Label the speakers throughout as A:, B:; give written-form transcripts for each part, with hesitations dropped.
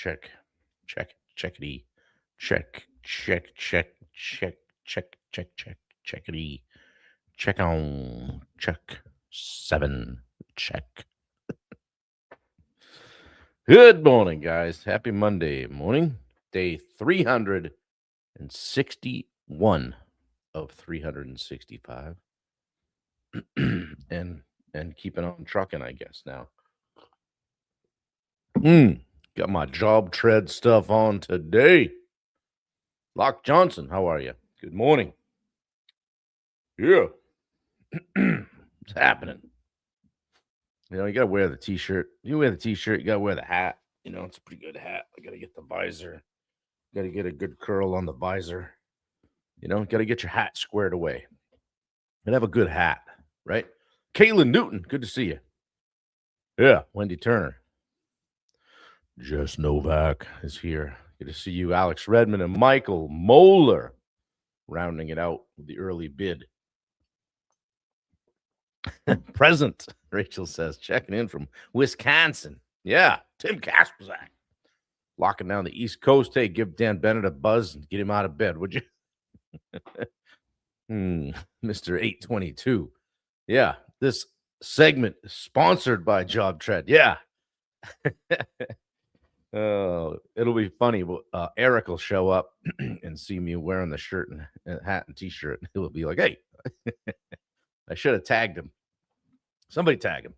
A: check, checkity, checkity, check on, check, 7, check. Good morning, guys. Happy Monday morning. Day 361 of 365. and keeping on trucking, I guess, now. Got my job tread stuff on today. Locke Johnson, how are you? Good morning. Yeah. What's happening? You got to wear the t-shirt. You wear the t-shirt, you got to wear the hat. It's a pretty good hat. I got to get the visor. Got to get a good curl on the visor. Got to get your hat squared away. And have a good hat, right? Kaylin Newton, good to see you. Yeah, Wendy Turner. Jess Novak is here. Good to see you, Alex Redmond and Michael Moeller, rounding it out with the early bid. Present, Rachel says, checking in from Wisconsin. Yeah, Tim Kasperzak. Locking down the East Coast. Hey, give Dan Bennett a buzz and get him out of bed, would you? Mr. 822. Yeah, this segment is sponsored by Job Tread. Yeah. It'll be funny. Eric will show up and see me wearing the shirt and hat and t-shirt. He'll be like, hey, I should have tagged him. Somebody tag him.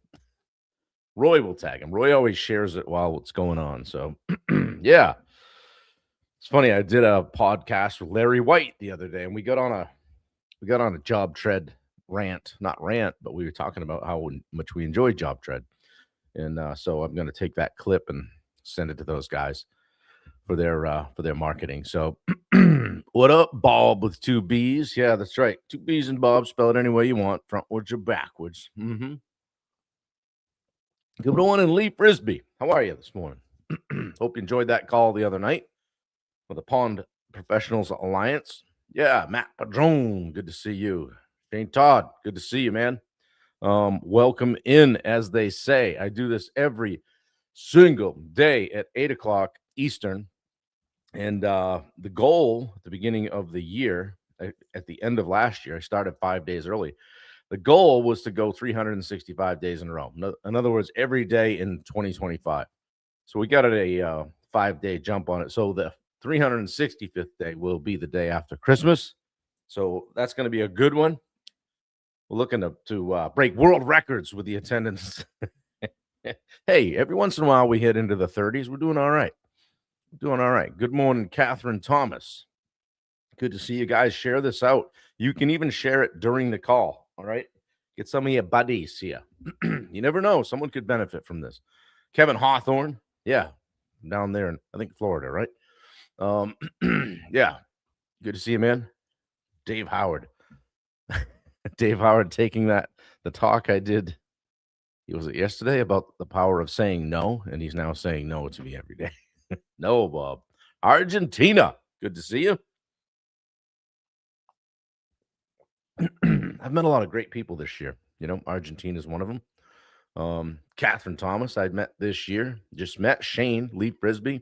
A: Roy will tag him. Roy always shares it while it's going on. So, yeah. It's funny. I did a podcast with Larry White the other day, and we got on a Job Tread rant. Not rant, but we were talking about how much we enjoy Job Tread. And so I'm going to take that clip and send it to those guys for their marketing. So, what up, Bob with 2 B's? Yeah, that's right. 2 B's and Bob. Spell it any way you want, frontwards or backwards. Good morning, Lee Frisbee. How are you this morning? Hope you enjoyed that call the other night with the Pond Professionals Alliance. Yeah, Matt Padron, good to see you. Shane Todd, good to see you, man. Welcome in, as they say. I do this every single day at 8 o'clock Eastern. And the goal at the beginning of the year, at the end of last year, I started 5 days early. The goal was to go 365 days in a row. In other words, every day in 2025. So we got a 5-day jump on it. So the 365th day will be the day after Christmas. So that's going to be a good one. We're looking to break world records with the attendance. Hey, every once in a while we hit into the 30s. We're doing all right. Good morning, Catherine Thomas. Good to see you guys. Share this out. You can even share it during the call. All right. Get some of your buddies here. You never know. Someone could benefit from this. Kevin Hawthorne. Yeah. Down there in, I think, Florida, right? Yeah. Good to see you, man. Dave Howard. Dave Howard taking the talk I did. Was it yesterday about the power of saying no? And he's now saying no to me every day. No, Bob. Argentina. Good to see you. I've met a lot of great people this year. Argentina is one of them. Catherine Thomas, I met this year. Just met Shane, Lee Frisbee.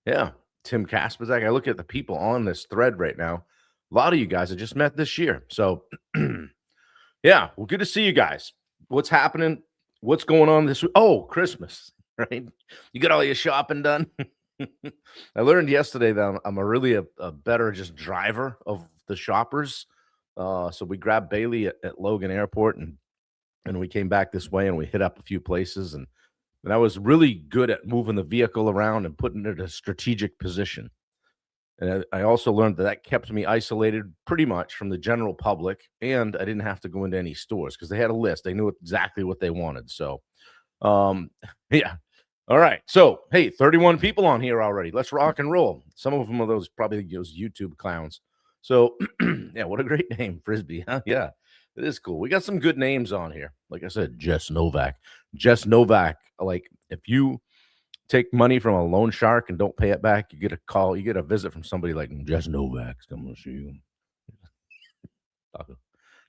A: Yeah. Tim Kasperzak. I look at the people on this thread right now. A lot of you guys I just met this year. So, yeah. Well, good to see you guys. What's happening? What's going on this week? Oh, Christmas, right? You got all your shopping done? I learned yesterday that I'm really a better just driver of the shoppers. So we grabbed Bailey at Logan Airport and we came back this way and we hit up a few places and I was really good at moving the vehicle around and putting it in a strategic position. And I also learned that kept me isolated pretty much from the general public, and I didn't have to go into any stores because they had a list. They knew exactly what they wanted. So, yeah. All right. So, hey, 31 people on here already. Let's rock and roll. Some of them are probably those YouTube clowns. So, yeah, what a great name, Frisbee. Huh? Yeah, it is cool. We got some good names on here. Like I said, Jess Novak. Jess Novak, like if you take money from a loan shark and don't pay it back, you get a call, you get a visit from somebody like Jess Novak's coming to see you.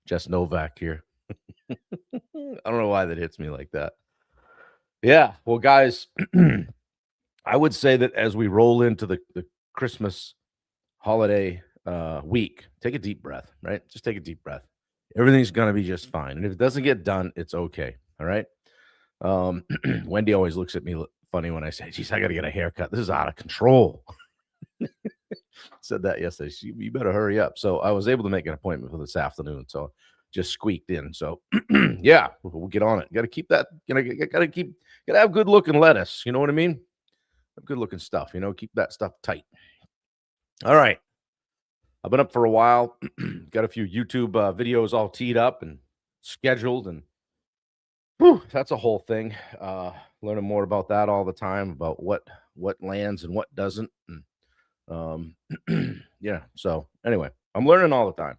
A: Jess Novak here. I don't know why that hits me like that. Yeah. Well, guys, I would say that as we roll into the Christmas holiday week, take a deep breath, right? Just take a deep breath. Everything's gonna be just fine. And if it doesn't get done, it's okay. All right. Um, Wendy always looks at me funny when I say, geez, I gotta get a haircut. This is out of control. Said that yesterday. You better hurry up. So I was able to make an appointment for this afternoon. So just squeaked in. So yeah, we'll get on it. Got to keep that. Gotta have good looking lettuce. You know what I mean? Good looking stuff. Keep that stuff tight. All right. I've been up for a while. Got a few YouTube videos all teed up and scheduled, and that's a whole thing. Learning more about that all the time, about what lands and what doesn't. And yeah. So anyway, I'm learning all the time.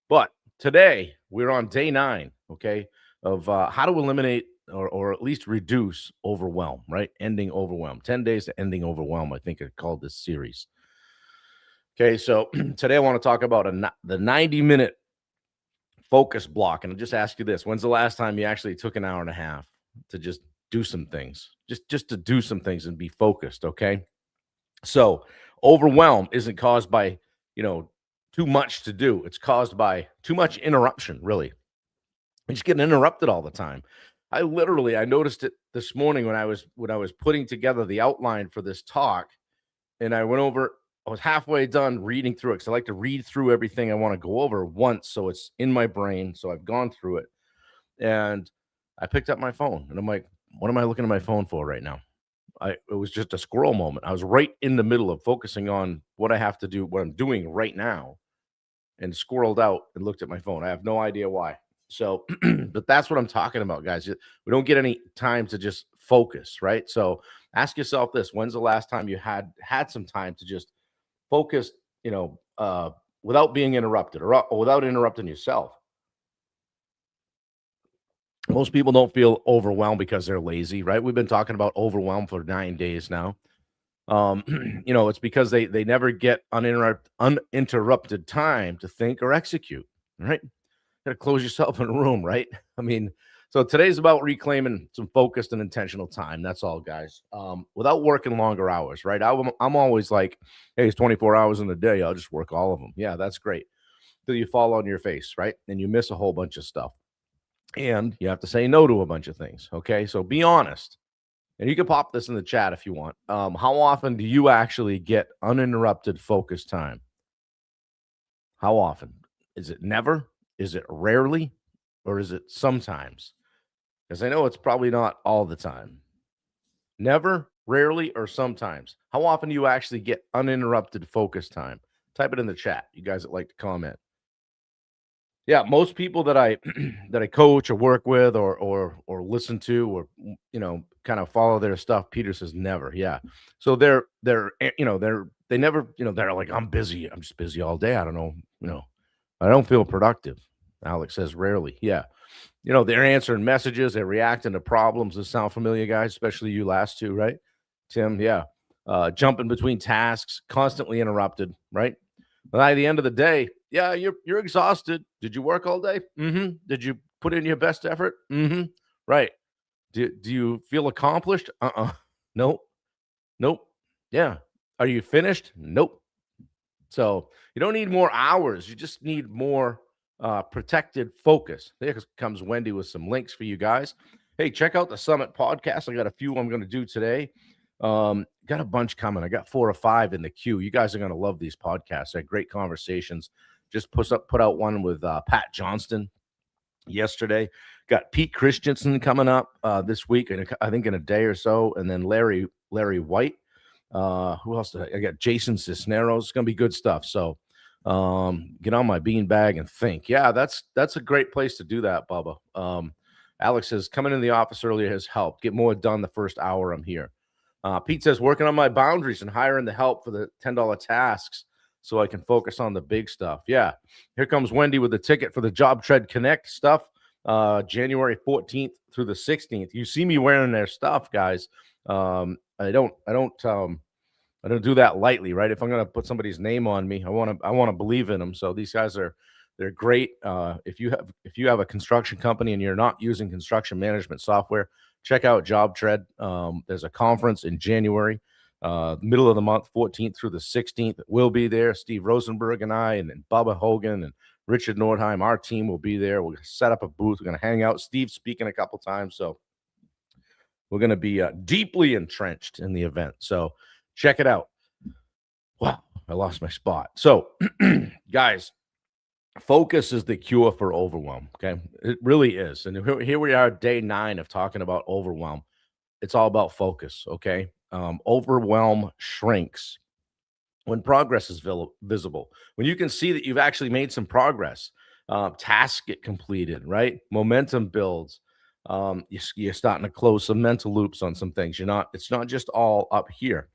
A: But today we're on day 9, okay, of how to eliminate or at least reduce overwhelm, right? Ending overwhelm. 10 days to ending overwhelm, I think I called this series. Okay, so today I want to talk about the 90-minute focus block. And I'll just ask you this. When's the last time you actually took an hour and a half to just do some things? Just to do some things and be focused, okay? So overwhelm isn't caused by, too much to do. It's caused by too much interruption, really. You just get interrupted all the time. I noticed it this morning when I was putting together the outline for this talk, and I was halfway done reading through it because I like to read through everything I want to go over once, so it's in my brain. So I've gone through it, and I picked up my phone, and I'm like, what am I looking at my phone for right now? It was just a squirrel moment. I was right in the middle of focusing on what I have to do, what I'm doing right now, and squirreled out and looked at my phone. I have no idea why. So, but that's what I'm talking about, guys. We don't get any time to just focus, right? So ask yourself this: when's the last time you had some time to just focus, without being interrupted or without interrupting yourself? Most people don't feel overwhelmed because they're lazy, right? We've been talking about overwhelm for 9 days now. It's because they never get uninterrupted time to think or execute, right? Got to close yourself in a room, right? I mean, so today's about reclaiming some focused and intentional time. That's all, guys. Without working longer hours, right? I'm always like, hey, it's 24 hours in a day. I'll just work all of them. Yeah, that's great. Till you fall on your face, right? And you miss a whole bunch of stuff. And you have to say no to a bunch of things. Okay. So be honest. And you can pop this in the chat if you want. How often do you actually get uninterrupted focus time? How often? Is it never? Is it rarely? Or is it sometimes? Because I know it's probably not all the time. Never, rarely, or sometimes. How often do you actually get uninterrupted focus time? Type it in the chat. You guys that like to comment. Yeah, most people that I that I coach or work with or listen to or kind of follow their stuff, Peter says never. Yeah. So they never, they're like, I'm busy. I'm just busy all day. I don't know, I don't feel productive. Alex says rarely. Yeah. They're answering messages, they're reacting to problems. This sound familiar, guys, especially you last two, right? Tim, yeah. Jumping between tasks, constantly interrupted, right? By the end of the day, yeah, you're exhausted. Did you work all day? Mm-hmm. Did you put in your best effort? Mm-hmm. Right. Do you feel accomplished? Uh-uh. Nope. Nope. Yeah. Are you finished? Nope. So you don't need more hours. You just need more protected focus. There comes Wendy with some links for you guys. Hey, check out the Summit podcast. I got a few I'm going to do today. Got a bunch coming. I got 4 or 5 in the queue. You guys are going to love these podcasts. I had great conversations. Just put out one with Pat Johnston yesterday. Got Pete Christensen coming up this week, and I think in a day or so, and then Larry White. Who else I got? Jason Cisneros. It's going to be good stuff. So get on my beanbag and think. Yeah, that's a great place to do that, Bubba. Alex says coming in the office earlier has helped. Get more done the first hour I'm here. Pete says working on my boundaries and hiring the help for the $10 tasks so I can focus on the big stuff. Yeah. Here comes Wendy with the ticket for the Job Tread Connect stuff, January 14th through the 16th. You see me wearing their stuff, guys. I don't do that lightly, right? If I'm going to put somebody's name on me, I want to believe in them. So these guys they're great. If you have a construction company and you're not using construction management software, check out Job Tread. There's a conference in January, middle of the month, 14th through the 16th. We'll be there. Steve Rosenberg and I, and Bubba Hogan and Richard Nordheim, our team will be there. We'll set up a booth. We're going to hang out. Steve's speaking a couple times, so we're going to be deeply entrenched in the event. So check it out. Wow, I lost my spot. So, guys, focus is the cure for overwhelm. Okay, it really is. And here we are, day 9 of talking about overwhelm. It's all about focus. Okay, overwhelm shrinks when progress is visible. When you can see that you've actually made some progress, tasks get completed, right? Momentum builds. You're starting to close some mental loops on some things. It's not just all up here.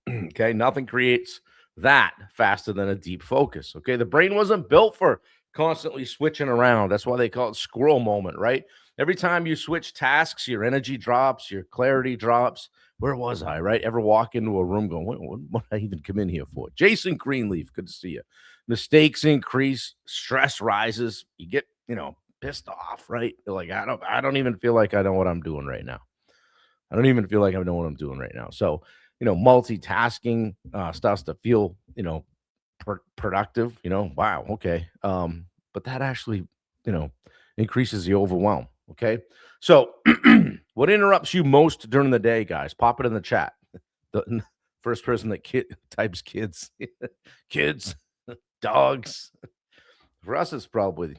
A: Okay, nothing creates that faster than a deep focus. Okay, the brain wasn't built for constantly switching around. That's why they call it squirrel moment, right? Every time you switch tasks, your energy drops, your clarity drops. Where was I, right? Ever walk into a room going, what did I even come in here for? Jason Greenleaf, good to see you. Mistakes increase, stress rises. You get, pissed off, right? You're like, I don't even feel like I know what I'm doing right now. I don't even feel like I know what I'm doing right now. So, multitasking starts to feel, productive, wow, okay. But that actually, increases the overwhelm. Okay. So, what interrupts you most during the day, guys? Pop it in the chat. The first person that types kids, kids, dogs. For us, it's probably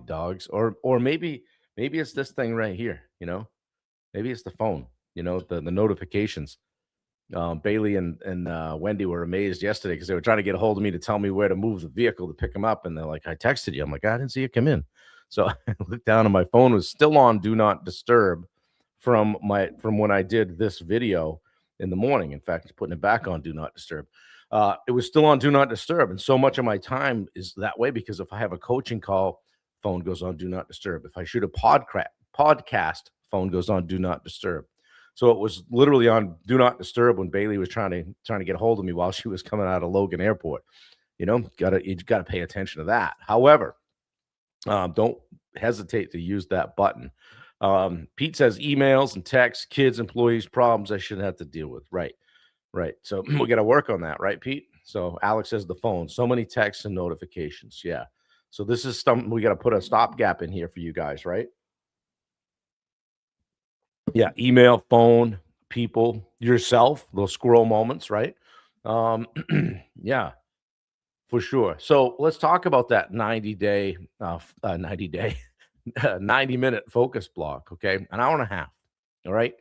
A: dogs, or maybe it's this thing right here. Maybe it's the phone. The notifications. Bailey and Wendy were amazed yesterday because they were trying to get a hold of me to tell me where to move the vehicle to pick them up, and they're like, "I texted you." I'm like, "I didn't see you come in." So I looked down, and my phone was still on Do Not Disturb from when I did this video in the morning. In fact, putting it back on Do Not Disturb. It was still on Do Not Disturb, and so much of my time is that way because if I have a coaching call, phone goes on Do Not Disturb. If I shoot a podcast, phone goes on Do Not Disturb. So it was literally on Do Not Disturb when Bailey was trying to get a hold of me while she was coming out of Logan Airport. You gotta pay attention to that. However, don't hesitate to use that button. Pete says emails and texts, kids, employees, problems I shouldn't have to deal with. Right. So we got to work on that, right, Pete? So Alex says the phone, so many texts and notifications. Yeah. So this is something we got to put a stopgap in here for you guys, right? Yeah, email, phone, people, yourself, those squirrel moments, right? Yeah, for sure. So let's talk about that 90-day, 90-minute focus block, okay? An hour and a half, all right?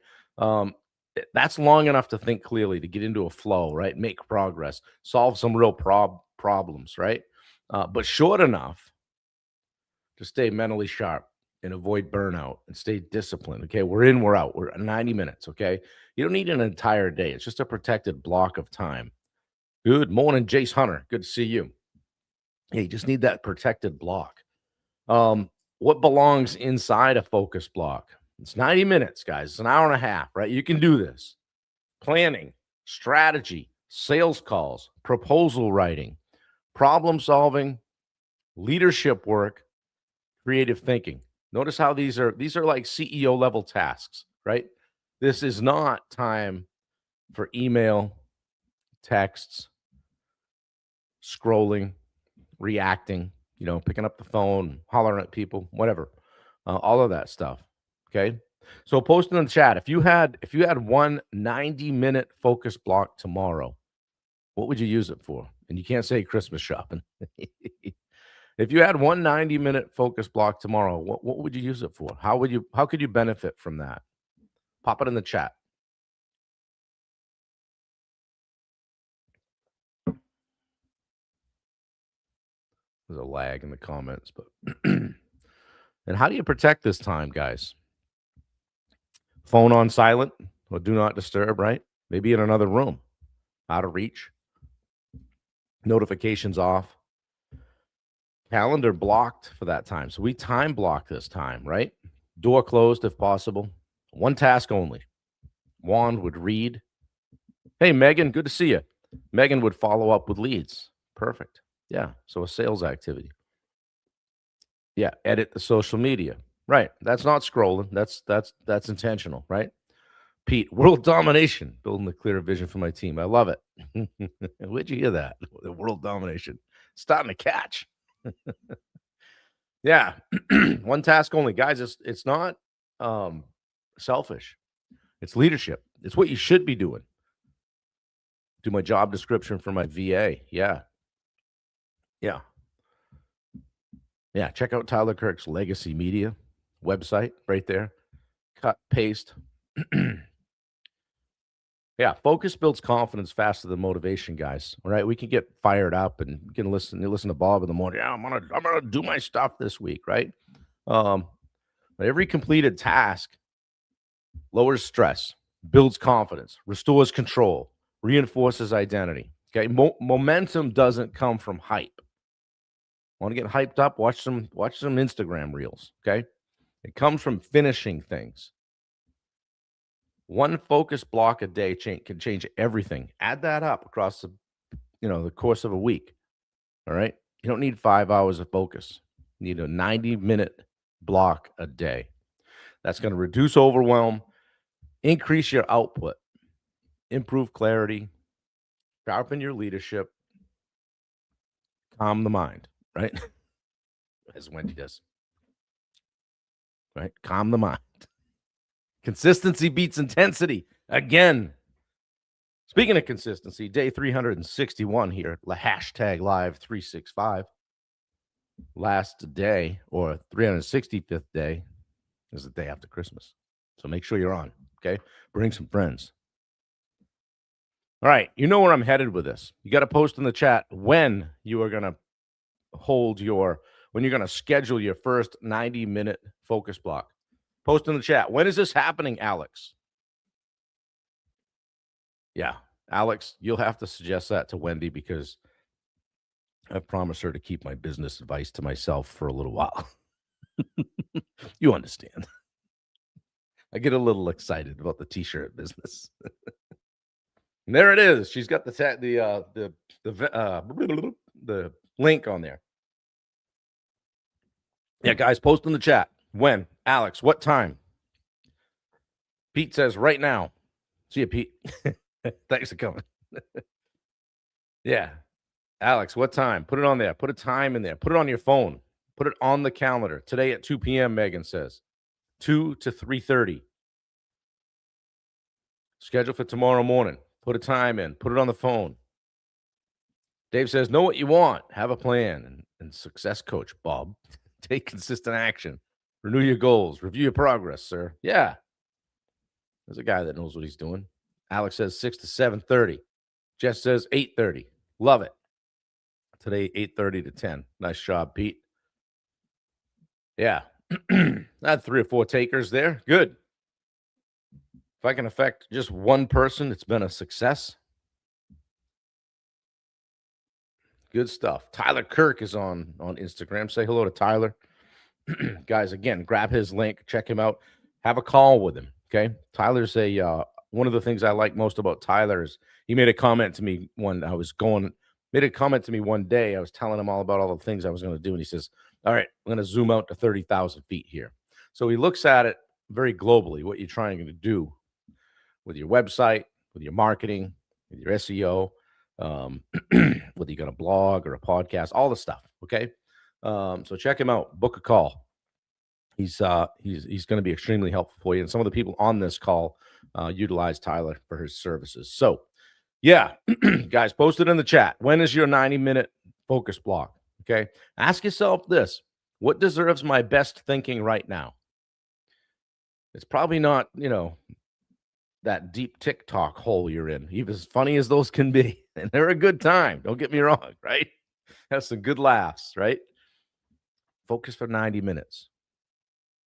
A: That's long enough to think clearly, to get into a flow, right? Make progress, solve some real problems, right? But short enough to stay mentally sharp and avoid burnout and stay disciplined. Okay. We're in, we're out. We're at 90 minutes. Okay. You don't need an entire day. It's just a protected block of time. Good morning, Jace Hunter. Good to see you. Hey, you just need that protected block. What belongs inside a focus block? It's 90 minutes, guys. It's an hour and a half, right? You can do this. Planning, strategy, sales calls, proposal writing, problem solving, leadership work, creative thinking. Notice how these are like CEO level tasks, right? This is not time for email, texts, scrolling, reacting, picking up the phone, hollering at people, whatever, all of that stuff. Okay. So post in the chat, if you had one 90-minute focus block tomorrow, what would you use it for? And you can't say Christmas shopping. If you had one 90-minute focus block tomorrow, what would you use it for? How could you benefit from that? Pop it in the chat. There's a lag in the comments, but and how do you protect this time, guys? Phone on silent or do not disturb, right? Maybe in another room, out of reach. Notifications off. Calendar blocked for that time. So we time block this time, right? Door closed if possible. One task only. Wand would read. Hey, Megan, good to see you. Megan would follow up with leads. Perfect. Yeah. So a sales activity. Yeah. Edit the social media. Right. That's not scrolling. That's intentional, right? Pete, world domination, building a clearer vision for my team. I love it. Where'd you hear that? The world domination. Starting to catch. Yeah. One task only. Guys, it's not um selfish. It's leadership. It's what you should be doing. Do my job description for my VA. Yeah. Yeah. Yeah. Check out Tyler Kirk's Legacy Media website right there. Cut, paste. Yeah, focus builds confidence faster than motivation, guys. All right, we can get fired up and you can listen. You listen to Bob in the morning. Yeah, I'm gonna do my stuff this week, right? Um, but every completed task lowers stress, builds confidence, restores control, reinforces identity. Okay, momentum doesn't come from hype. Want to get hyped up? Watch some Instagram reels. Okay, it comes from finishing things. One focus block a day can change everything. Add that up across the course of a week. All right. You don't need 5 hours of focus. You need a 90-minute block a day. That's going to reduce overwhelm, increase your output, improve clarity, sharpen your leadership, calm the mind, right? As Wendy does, right? Calm the mind. Consistency beats intensity again. Speaking of consistency, day 361 here, hashtag live 365. Last day or 365th day is the day after Christmas. So make sure you're on, okay? Bring some friends. All right, you know where I'm headed with this. You got to post in the chat when you are going to when you're going to schedule your first 90-minute focus block. Post in the chat. When is this happening, Alex? Yeah, Alex, you'll have to suggest that to Wendy because I promised her to keep my business advice to myself for a little while. You understand. I get a little excited about the t-shirt business. And there it is. She's got the link on there. Yeah, guys, post in the chat. When? Alex, what time? Pete says right now. See you, Pete. Thanks for coming. Yeah. Alex, what time? Put it on there. Put a time in there. Put it on your phone. Put it on the calendar. Today at 2 p.m., Megan says. 2 to 3:30. Schedule for tomorrow morning. Put a time in. Put it on the phone. Dave says, know what you want. Have a plan. And success coach, Bob. Take consistent action. Renew your goals. Review your progress, sir. Yeah. There's a guy that knows what he's doing. Alex says 6 to 7:30. Jess says 8:30. Love it. Today, 8:30 to 10. Nice job, Pete. Yeah. I had 3 or 4 takers there. Good. If I can affect just one person, it's been a success. Good stuff. Tyler Kirk is on Instagram. Say hello to Tyler. Guys, again, grab his link. Check him out. Have a call with him, okay? Tyler's one of the things I like most about Tyler is he made a comment to me when I was made a comment to me one day. I was telling him all about all the things I was going to do, and he says, all right, I'm going to zoom out to 30,000 feet here. So he looks at it very globally, what you're trying to do with your website, with your marketing, with your SEO, whether you got a blog or a podcast, all the stuff. Okay. So check him out, book a call. He's going to be extremely helpful for you. And some of the people on this call utilize Tyler for his services. So yeah, guys, post it in the chat. When is your 90-minute focus block? Okay. Ask yourself this: what deserves my best thinking right now? It's probably not, that deep TikTok hole you're in, even as funny as those can be. And they're a good time. Don't get me wrong, right? Have some good laughs, right? Focus for 90 minutes.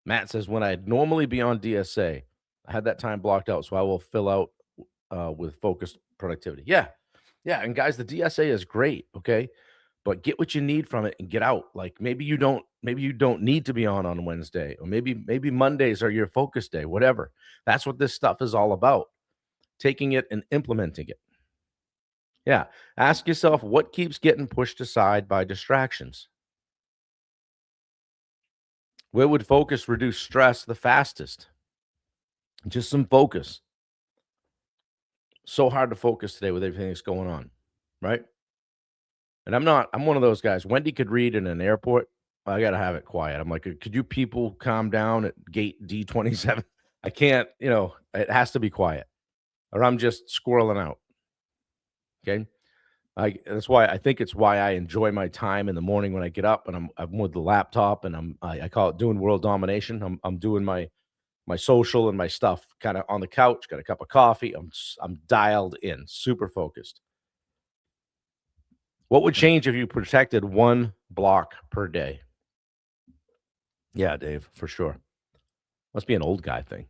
A: Matt says, when I'd normally be on DSA, I had that time blocked out, so I will fill out with focused productivity. Yeah. Yeah. And guys, the DSA is great. Okay. But get what you need from it and get out. Like maybe you don't need to be on Wednesday, or maybe Mondays are your focus day, whatever. That's what this stuff is all about. Taking it and implementing it. Yeah. Ask yourself, what keeps getting pushed aside by distractions? Where would focus reduce stress the fastest? Just some focus. So hard to focus today with everything that's going on, right? And I'm one of those guys. Wendy could read in an airport. I got to have it quiet. I'm like, could you people calm down at gate D27? I can't, it has to be quiet or I'm just squirreling out. Okay. That's why I think it's why I enjoy my time in the morning when I get up and I'm with the laptop and I call it doing world domination. I'm doing my social and my stuff kind of on the couch, got a cup of coffee. I'm dialed in, super focused. What would change if you protected one block per day? Yeah, Dave, for sure. Must be an old guy thing.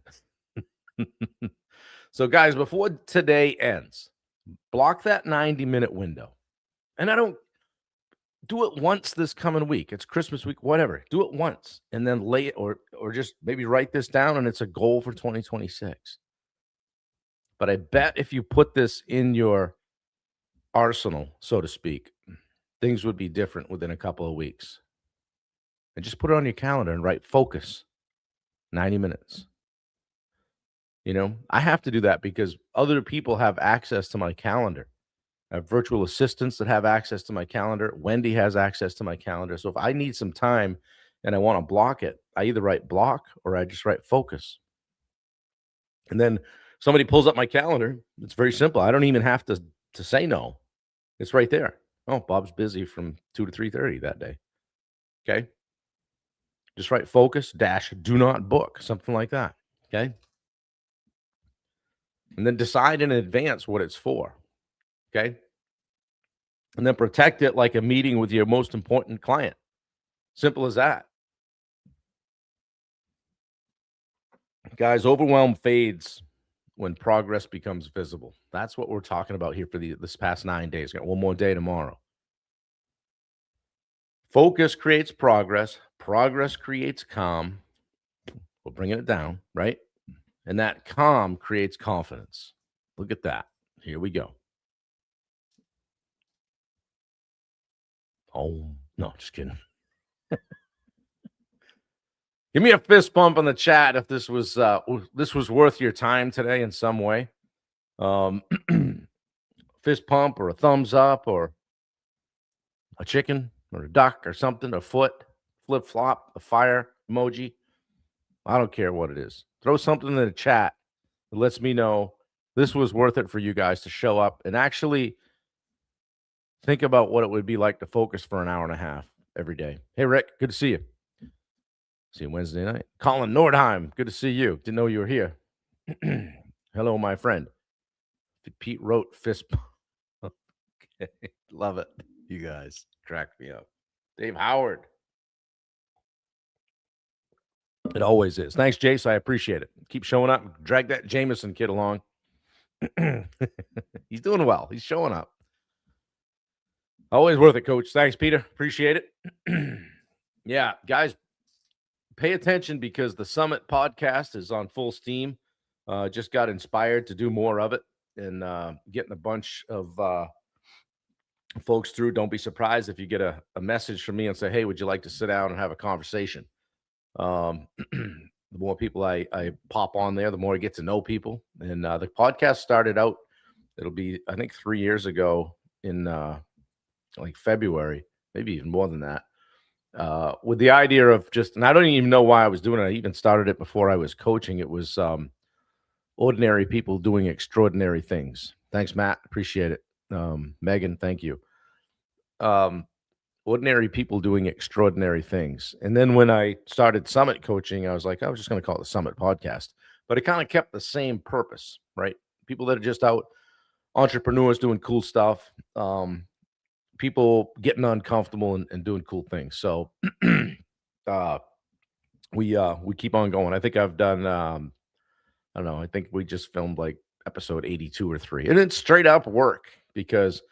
A: So, guys, before today ends, block that 90-minute window. And I don't do it once this coming week. It's Christmas week, whatever. Do it once and then lay it or just maybe write this down and it's a goal for 2026. But I bet if you put this in your arsenal, so to speak, things would be different within a couple of weeks. And just put it on your calendar and write focus 90 minutes. I have to do that because other people have access to my calendar. I have virtual assistants that have access to my calendar. Wendy has access to my calendar. So if I need some time and I want to block it, I either write block or I just write focus. And then somebody pulls up my calendar. It's very simple. I don't even have to say no. It's right there. Oh, Bob's busy from 2 to 3:30 that day. Okay. Just write focus - do not book, something like that. Okay. And then decide in advance what it's for. Okay. And then protect it like a meeting with your most important client. Simple as that. Guys, overwhelm fades when progress becomes visible. That's what we're talking about here for this past 9 days. Got one more day tomorrow. Focus creates progress. Progress creates calm. We're bringing it down, right? And that calm creates confidence. Look at that. Here we go. Oh, no, just kidding. Give me a fist bump in the chat if this was worth your time today in some way. Fist pump or a thumbs up or a chicken or a duck or something, a foot, flip flop, a fire emoji. I don't care what it is. Throw something in the chat that lets me know this was worth it for you guys to show up and actually think about what it would be like to focus for an hour and a half every day. Hey, Rick, good to see you. See you Wednesday night. Colin Nordheim, good to see you. Didn't know you were here. Hello, my friend. Pete wrote fist bump. Okay. Love it. You guys cracked me up. Dave Howard. It always is. Thanks, Jace. I appreciate it. Keep showing up. Drag that Jameson kid along. He's doing well. He's showing up. Always worth it, Coach. Thanks, Peter. Appreciate it. Yeah, guys, pay attention because the Summit podcast is on full steam. Just got inspired to do more of it and getting a bunch of folks through. Don't be surprised if you get a message from me and say, hey, would you like to sit down and have a conversation? The more people I pop on there, the more I get to know people. And the podcast started out, it'll be, I think, 3 years ago in like February, maybe even more than that, with the idea of just, and I don't even know why I was doing it. I even started it before I was coaching. It was ordinary people doing extraordinary things. Thanks, Matt. Appreciate it. Megan, thank you. Ordinary people doing extraordinary things. And then when I started Summit coaching, I was like, I was just going to call it the Summit podcast, but it kind of kept the same purpose, right? People that are just out, entrepreneurs doing cool stuff, people getting uncomfortable and doing cool things. So we keep on going. I think I've done, I don't know, I think we just filmed like episode 82 or 3. And it's straight up work because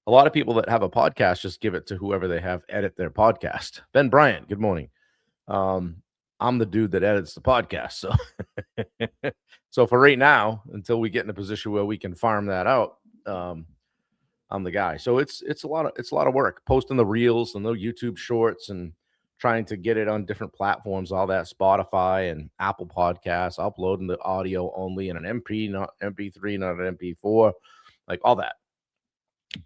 A: a lot of people that have a podcast just give it to whoever they have edit their podcast. Ben Bryant, good morning. I'm the dude that edits the podcast. So, so for right now, until we get in a position where we can farm that out, I'm the guy. So it's a lot of work posting the reels and the YouTube shorts and trying to get it on different platforms, all that Spotify and Apple Podcasts, uploading the audio only in an MP, not MP3, not an MP4, like all that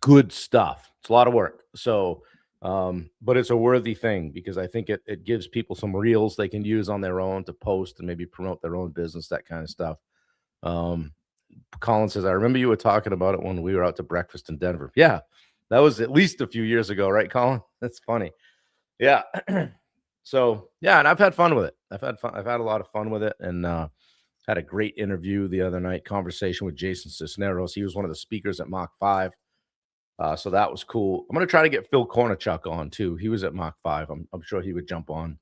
A: good stuff. It's a lot of work. So, but it's a worthy thing because I think it gives people some reels they can use on their own to post and maybe promote their own business, that kind of stuff. Colin says, I remember you were talking about it when we were out to breakfast in Denver. Yeah, that was at least a few years ago, right, Colin? That's funny. Yeah. So yeah, and I've had fun with it. I've had a lot of fun with it, and had a great interview the other night, conversation with Jason Cisneros. He was one of the speakers at Mach 5. So that was cool. I'm gonna try to get Phil Kornichuk on too. He was at Mach 5. I'm sure he would jump on.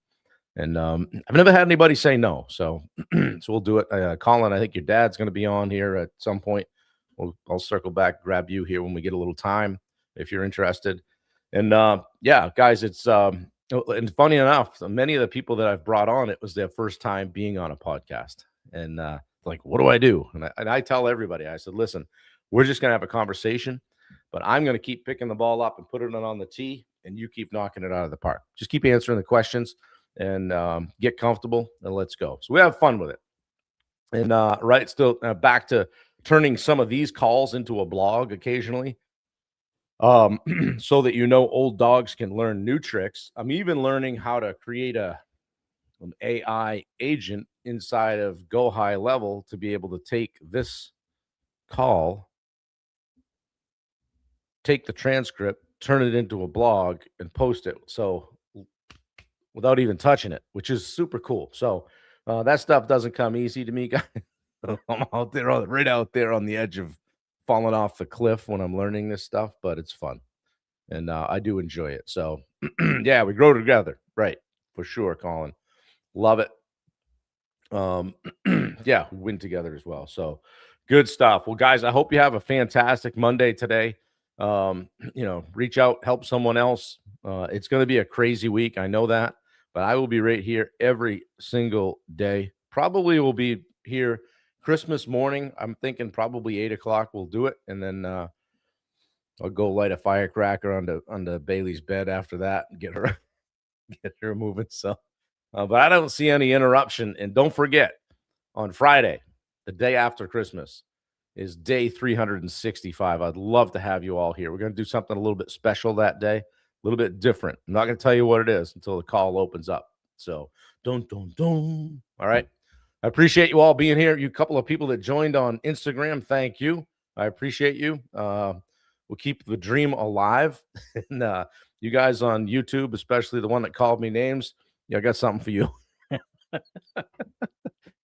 A: And I've never had anybody say no. So so we'll do it. Colin, I think your dad's gonna be on here at some point. I'll circle back, grab you here when we get a little time if you're interested. And yeah, guys, it's and funny enough, many of the people that I've brought on, it was their first time being on a podcast. And like, what do I do? And I tell everybody, I said, listen, we're just gonna have a conversation, but I'm gonna keep picking the ball up and putting it on the tee, and you keep knocking it out of the park. Just keep answering the questions and get comfortable, and let's go. So we have fun with it. And right, still back to turning some of these calls into a blog occasionally. So that old dogs can learn new tricks. I'm even learning how to create an AI agent inside of Go High Level to be able to take this call, take the transcript, turn it into a blog, and post it. So without even touching it, which is super cool. So that stuff doesn't come easy to me, guys. I'm out there, right out there on the edge of falling off the cliff when I'm learning this stuff, but it's fun. And I do enjoy it. So yeah, we grow together. Right. For sure, Colin. Love it. Yeah, we win together as well. So good stuff. Well, guys, I hope you have a fantastic Monday today. Reach out, help someone else. It's going to be a crazy week. I know that, but I will be right here every single day. Probably will be here Christmas morning. I'm thinking probably 8:00 we'll do it. And then I'll go light a firecracker onto Bailey's bed after that and get her moving. So, but I don't see any interruption. And don't forget, on Friday, the day after Christmas, is day 365. I'd love to have you all here. We're going to do something a little bit special that day, a little bit different. I'm not going to tell you what it is until the call opens up. So, don't. All right. I appreciate you all being here. You couple of people that joined on Instagram, thank you. I appreciate you. We'll keep the dream alive. And you guys on YouTube, especially the one that called me names, I got something for you.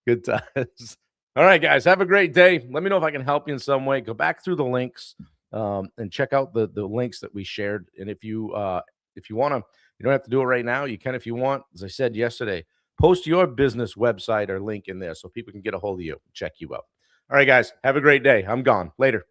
A: Good times. All right, guys, have a great day. Let me know if I can help you in some way. Go back through the links and check out the links that we shared. And if you want to, you don't have to do it right now. You can if you want. As I said yesterday, post your business website or link in there so people can get a hold of you, check you out. All right, guys, have a great day. I'm gone. Later.